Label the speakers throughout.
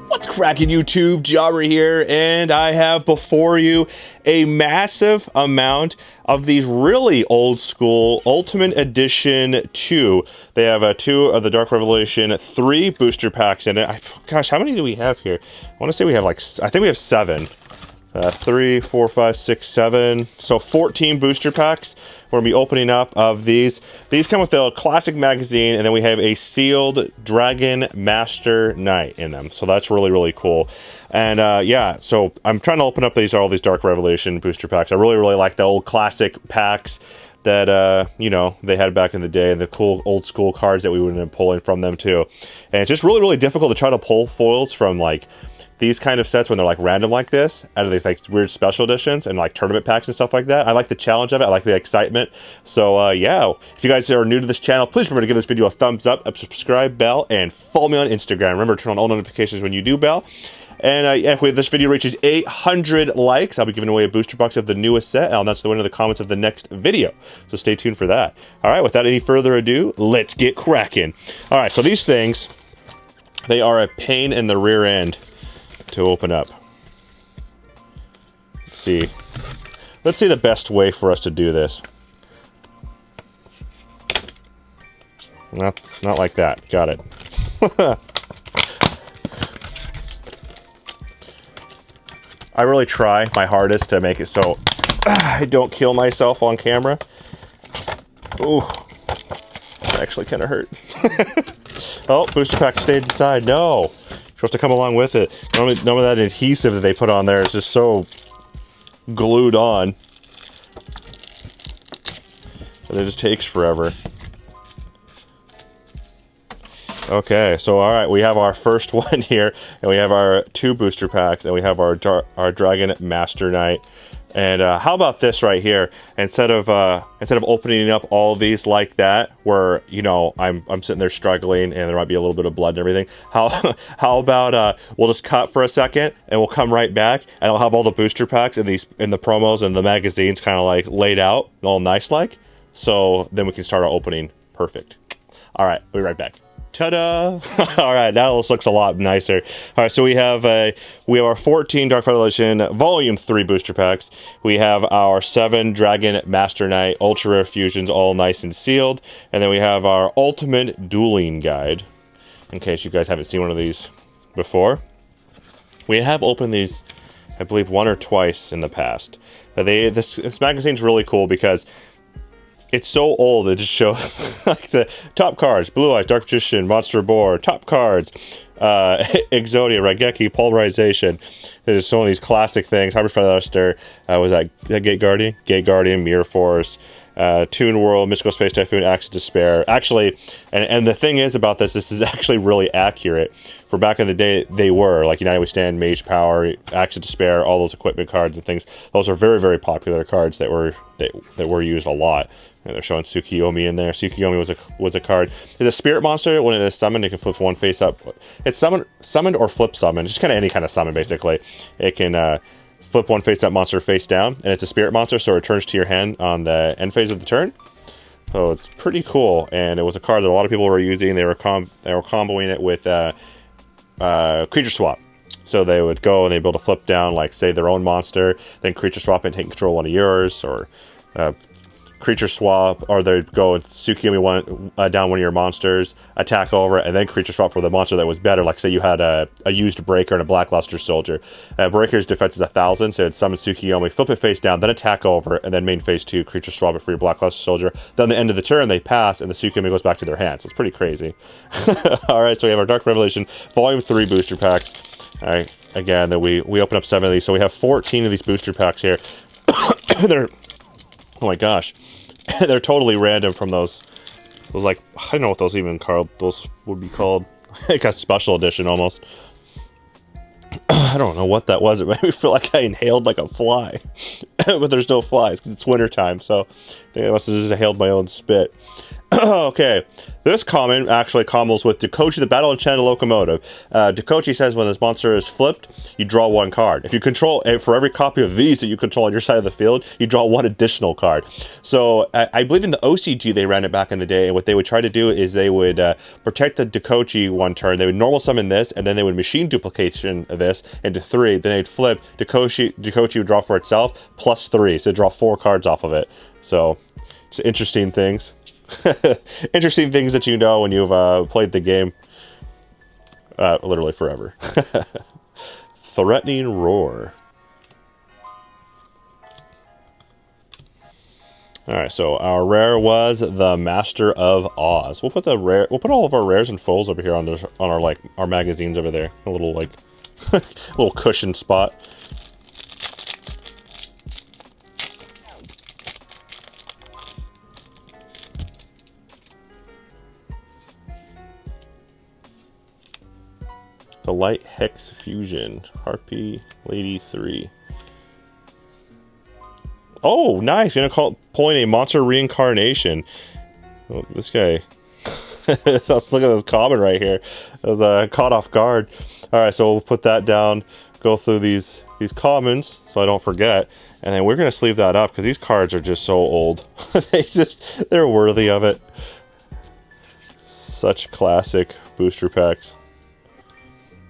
Speaker 1: What's cracking, YouTube? Jobber here, and I have before you a massive amount of these really old school Ultimate Edition 2. They have 2 of the Dark Revelation 3 booster packs in it. Gosh, how many do we have here? I want to say we have like, I think we have 7. 3, 4, 5, 6, 7. So 14 booster packs. We're going to be opening up of these. These come with the classic magazine, and then we have a sealed Dragon Master Knight in them. So that's really, really cool. And yeah, so I'm trying to open up all these Dark Revelation booster packs. I really, really like the old classic packs that, you know, they had back in the day, and the cool old school cards that we would have been pulling from them too. And it's just really, really difficult to try to pull foils from like these kind of sets when they're like random like this, out of these like weird special editions and like tournament packs and stuff like that. I like the challenge of it. I like the excitement. So yeah, if you guys are new to this channel, please remember to give this video a thumbs up, a subscribe bell, and follow me on Instagram. Remember to turn on all notifications when you do bell. And if this video reaches 800 likes, I'll be giving away a booster box of the newest set, and I'll announce the winner of the comments of the next video. So stay tuned for that. All right, without any further ado, let's get cracking. All right, so these things, they are a pain in the rear end to open up. Let's see the best way for us to do this. Not like that. Got it. I really try my hardest to make it so I don't kill myself on camera. Ooh, that actually kind of hurt. Oh, booster pack stayed inside. No. Supposed to come along with it. None of that adhesive that they put on there is just so glued on that it just takes forever. Okay, so all right, we have our first one here, and we have our 2 booster packs, and we have our Dragon Master Knight. And how about this right here? Instead of opening up all of these like that, where you know I'm sitting there struggling and there might be a little bit of blood and everything. How about we'll just cut for a second and we'll come right back, and I'll have all the booster packs and the promos and the magazines kind of like laid out all nice like. So then we can start our opening. Perfect. All right, we'll be right back. Ta-da! All right, now this looks a lot nicer. All right, so we have our 14 Dark Revelation Volume 3 booster packs. We have our 7 Dragon Master Knight Ultra Rare Fusions, all nice and sealed. And then we have our Ultimate Dueling Guide, in case you guys haven't seen one of these before. We have opened these, I believe, 1 or twice in the past. This magazine's really cool because it's so old, it just shows like the top cards: Blue Eyes, Dark Magician, Monster Boar, top cards, Exodia, Raigeki, Polarization. There's so many of these classic things. Harvest Predator, was that Gate Guardian? Gate Guardian, Mirror Force, Toon World, Mystical Space Typhoon, Axe of Despair. Actually, and the thing is about this is actually really accurate. For back in the day, they were like United We Stand, Mage Power, Axe of Despair, all those equipment cards and things. Those are very, very popular cards that were used a lot. And they're showing Tsukiyomi in there. Tsukiyomi was a card. It's a spirit monster. When it is summoned, it can flip one face up. It's summoned or flip summoned. Just kind of any kind of summon, basically. It can flip one face up monster face down, and it's a spirit monster, so it returns to your hand on the end phase of the turn. So it's pretty cool, and it was a card that a lot of people were using. They were comboing it with creature swap. So they would go and they'd be able to flip down, like, say, their own monster, then creature swap and take control of one of yours, or creature swap, or they'd go and Tsukiyomi down one of your monsters, attack over it, and then creature swap for the monster that was better. Like, say you had a used Breaker and a Blackluster Soldier. Breaker's defense is 1,000, so it'd summon Tsukiyomi, flip it face down, then attack over it, and then main phase 2, creature swap it for your Blackluster Soldier. Then the end of the turn, they pass, and the Tsukiyomi goes back to their hand. So it's pretty crazy. Alright, so we have our Dark Revelation Volume 3 booster packs. Alright, again, then we open up 7 of these, so we have 14 of these booster packs here. They're, oh my gosh, they're totally random from those like, I don't know what those would be called, like a special edition almost. I don't know what that was. It made me feel like I inhaled like a fly, but there's no flies because it's winter time, so I think I must have just inhaled my own spit. Okay, this comment actually combos with Dekochi the Battle Enchanted Locomotive. Dekochi says when this monster is flipped, you draw one card. If you control, for every copy of these that you control on your side of the field, you draw one additional card. So I believe in the OCG they ran it back in the day, and what they would try to do is they would protect the Dekochi one turn, they would normal summon this, and then they would machine duplication of this into 3, then they'd flip, Dekochi would draw for itself, +3, so draw 4 cards off of it. So, it's interesting things. Interesting things that you know when you've played the game literally forever. Threatening Roar. Alright, so our rare was the Master of Oz. We'll put the rare, we'll put all of our rares and foes over here on our like our magazines over there. A little like little cushion spot. The Light Hex Fusion. Harpy Lady 3. Oh, nice. You're going to pulling a monster reincarnation. Oh, this guy. Let's look at this common right here. It was caught off guard. Alright, so we'll put that down. Go through these commons so I don't forget. And then we're going to sleeve that up because these cards are just so old. They're worthy of it. Such classic booster packs.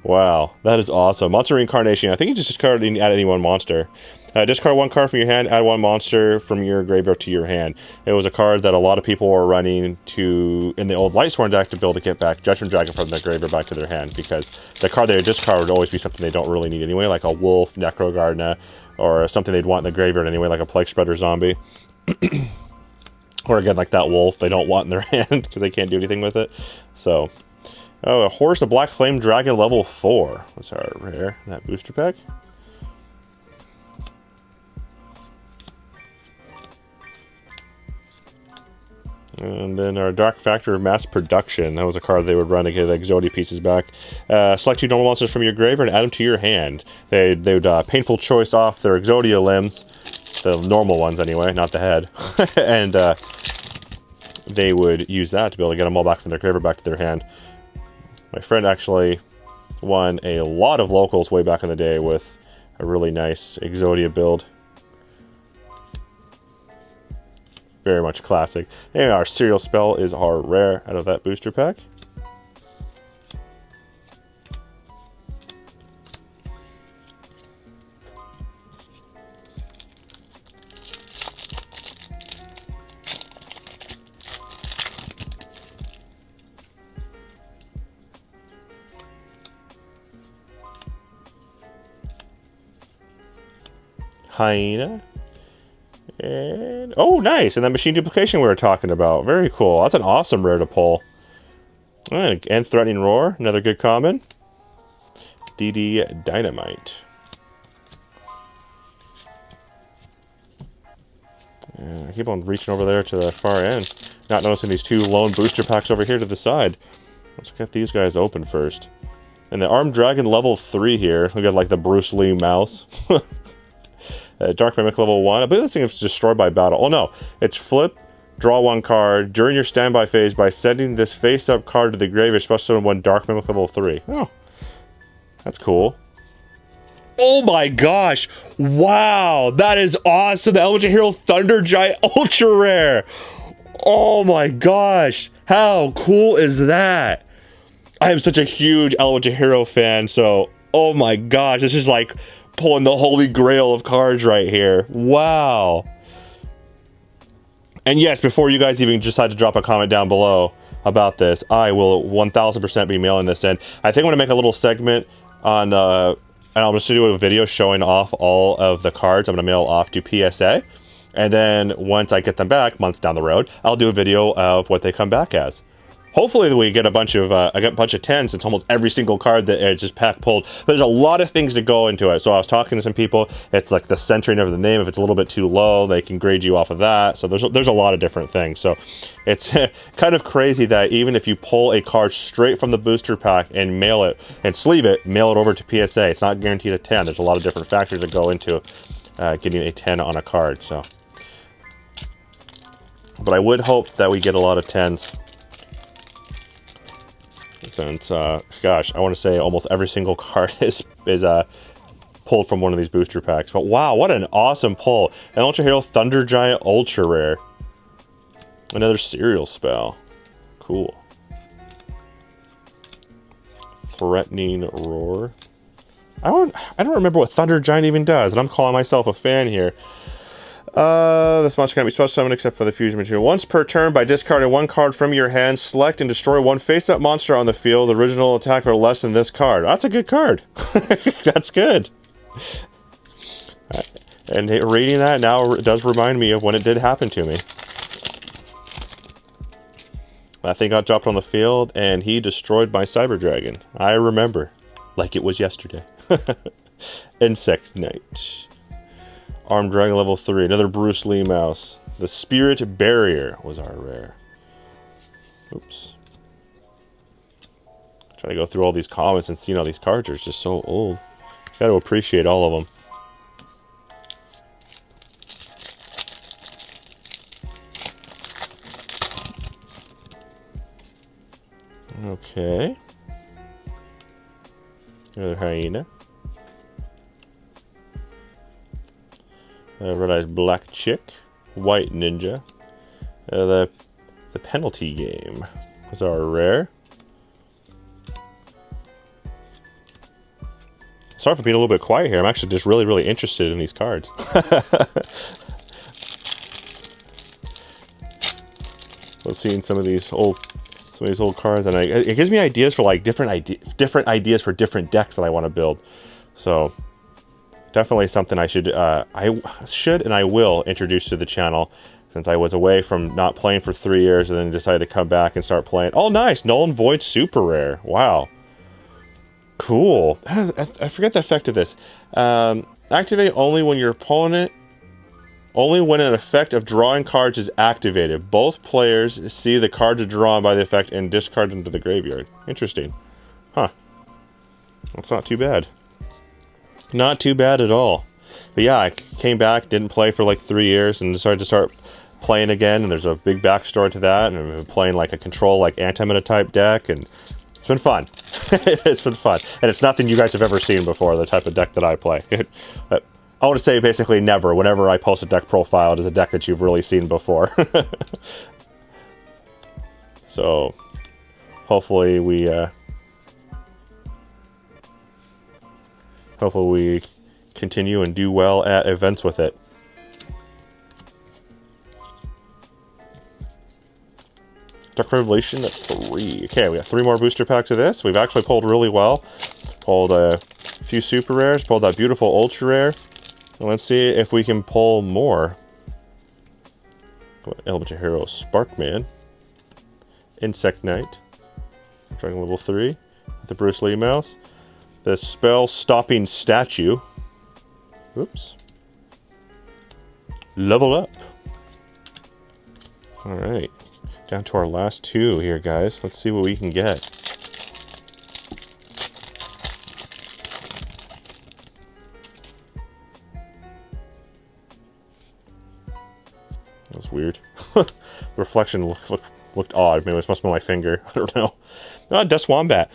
Speaker 1: Wow, that is awesome. Monster Reincarnation. I think you just discard and add any one monster. Discard one card from your hand, add one monster from your graveyard to your hand. It was a card that a lot of people were running to in the old Lightsworn deck to be able to get back Judgment Dragon from their graveyard back to their hand, because the card they would discard would always be something they don't really need anyway, like a Wolf, Necro Gardener, or something they'd want in the graveyard anyway, like a Plague Spreader Zombie. Or again, like that Wolf they don't want in their hand because they can't do anything with it. So... oh, a Horse, a Black Flame Dragon level 4. That's our rare in that booster pack. And then our Dark Factor of Mass Production. That was a card they would run to get Exodia pieces back. Select 2 normal monsters from your graveyard and add them to your hand. They would Painful Choice off their Exodia limbs. The normal ones anyway, not the head. And they would use that to be able to get them all back from their graveyard back to their hand. My friend actually won a lot of locals way back in the day with a really nice Exodia build. Very much classic. And our Serial Spell is our rare out of that booster pack. Hyena. And oh, nice! And that machine duplication we were talking about. Very cool. That's an awesome rare to pull. And Threatening Roar, another good common. DD Dynamite. I keep on reaching over there to the far end, not noticing these 2 lone booster packs over here to the side. Let's get these guys open first. And the Armed Dragon level 3 here. We got like the Bruce Lee mouse. Dark Mimic level 1. I believe this thing is destroyed by battle. Oh no, it's flip, draw 1 card during your standby phase by sending this face-up card to the graveyard. Special summon 1 Dark Mimic level 3. Oh, that's cool. Oh my gosh! Wow, that is awesome. The Elemental Hero Thunder Giant Ultra Rare. Oh my gosh, how cool is that? I am such a huge Elemental Hero fan, so oh my gosh, this is like pulling the holy grail of cards right here. Wow. And yes, before you guys even decide to drop a comment down below about this, I will 1000% be mailing this in. I think I'm going to make a little segment on, and I'll just do a video showing off all of the cards I'm going to mail off to PSA. And then once I get them back, months down the road, I'll do a video of what they come back as. Hopefully we get a bunch of, I got a bunch of 10s. It's almost every single card that it's just pack pulled. But there's a lot of things to go into it. So I was talking to some people. It's like the centering of the name. If it's a little bit too low, they can grade you off of that. So there's a lot of different things. So it's kind of crazy that even if you pull a card straight from the booster pack and mail it, and sleeve it, mail it over to PSA, it's not guaranteed a 10. There's a lot of different factors that go into getting a 10 on a card. So But I would hope that we get a lot of 10s. Since, gosh, I want to say almost every single card is pulled from one of these booster packs. But wow, what an awesome pull. An Ultra Hero Thunder Giant Ultra Rare. Another cereal spell. Cool. Threatening Roar. I don't remember what Thunder Giant even does, and I'm calling myself a fan here. This monster can't be special summoned except for the fusion material. Once per turn, by discarding one card from your hand, select and destroy one face-up monster on the field. Original attack or less than this card. That's a good card. That's good. And reading that now does remind me of when it did happen to me. That thing got dropped on the field, and he destroyed my Cyber Dragon. I remember. Like it was yesterday. Insect Knight. Armed Dragon level 3. Another Bruce Lee mouse. The Spirit Barrier was our rare. Oops. Trying to go through all these comments and see, you know, these cards are just so old. Got to appreciate all of them. Okay. Another hyena. Red-eyed black chick. White ninja. The penalty game was our rare. Sorry for being a little bit quiet here. I'm actually just really interested in these cards. Well, seeing some of these old cards, and it gives me ideas for like different ideas for different decks that I want to build. So definitely something I should and I will introduce to the channel, since I was away from not playing for 3 years and then decided to come back and start playing. Oh, nice! Null and Void super rare. Wow. Cool. I forget the effect of this. Activate only when your opponent... Only when an effect of drawing cards is activated. Both players see the cards drawn by the effect and discard them to the graveyard. Interesting. Huh. That's not too bad. Not too bad at all. But yeah, I came back, didn't play for like 3 years, and decided to start playing again, and there's a big backstory to that, and I've been playing like a control, like anti-meta type deck, and it's been fun. It's been fun. And it's nothing you guys have ever seen before, the type of deck that I play. I want to say basically never. Whenever I post a deck profile, it is a deck that you've really seen before. So, hopefully we continue and do well at events with it. Dark Revelation at 3. Okay, we got 3 more booster packs of this. We've actually pulled really well. Pulled a few super rares. Pulled that beautiful ultra rare. And let's see if we can pull more. Elemental Hero Sparkman. Insect Knight. Dragon level 3. The Bruce Lee mouse. The Spell Stopping Statue. Oops. Level up. Alright. Down to our last 2 here, guys. Let's see what we can get. That was weird. The reflection looked odd. Maybe it must be my finger. I don't know. Death Wombat.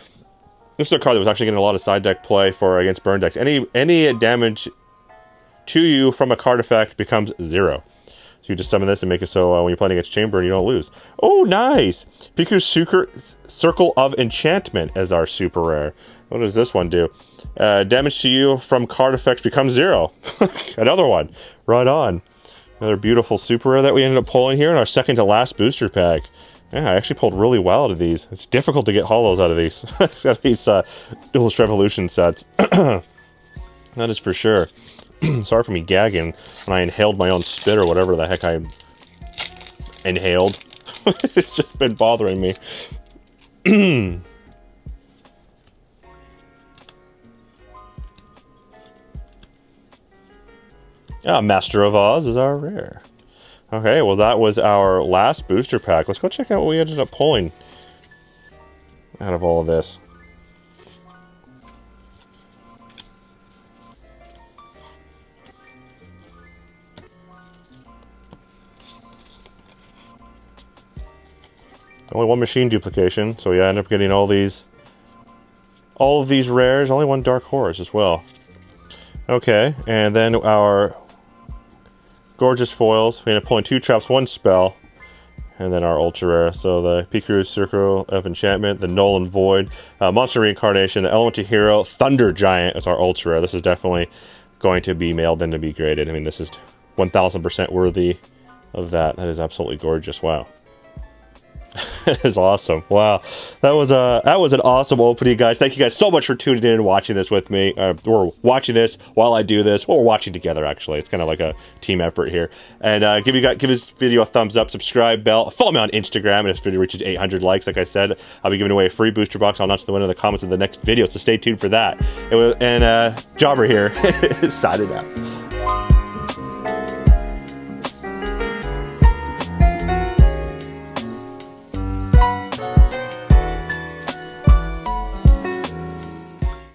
Speaker 1: This is a card that was actually getting a lot of side deck play for against burn decks. Any damage to you from a card effect becomes 0. So you just summon this and make it so when you're playing against Chamber, you don't lose. Oh, nice! Piku's Circle of Enchantment as our super rare. What does this one do? Damage to you from card effects becomes 0. Another one. Right on. Another beautiful super rare that we ended up pulling here in our second to last booster pack. Yeah, I actually pulled really well out of these. It's difficult to get holos out of these. Got these Duelist Revolution sets. That is for sure. Sorry for me gagging when I inhaled my own spit or whatever the heck I inhaled. It's just been bothering me. Yeah, Master of Oz is our rare. Okay, well that was our last booster pack. Let's go check out what we ended up pulling out of all of this. Only one machine duplication, so we end up getting all of these rares. Only one dark horse as well. Okay, and then our gorgeous foils. We end up pulling 2 traps, 1 spell, and then our ultra rare. So the Piku's Circle of Enchantment, the Null and Void, Monster Reincarnation, the Elemental Hero, Thunder Giant is our ultra rare. This is definitely going to be mailed in to be graded. I mean, this is 1000% worthy of that. That is absolutely gorgeous. Wow. That is awesome. Wow, that was an awesome opening, guys. Thank you guys so much for tuning in and watching this with me. We're watching this while I do this. Well, we're watching together, actually. It's kind of like a team effort here. And give this video a thumbs up, subscribe, bell, follow me on Instagram, and if this video reaches 800 likes, like I said, I'll be giving away a free booster box. I'll announce the winner in the comments of the next video, so stay tuned for that. And Jobber here, signing out.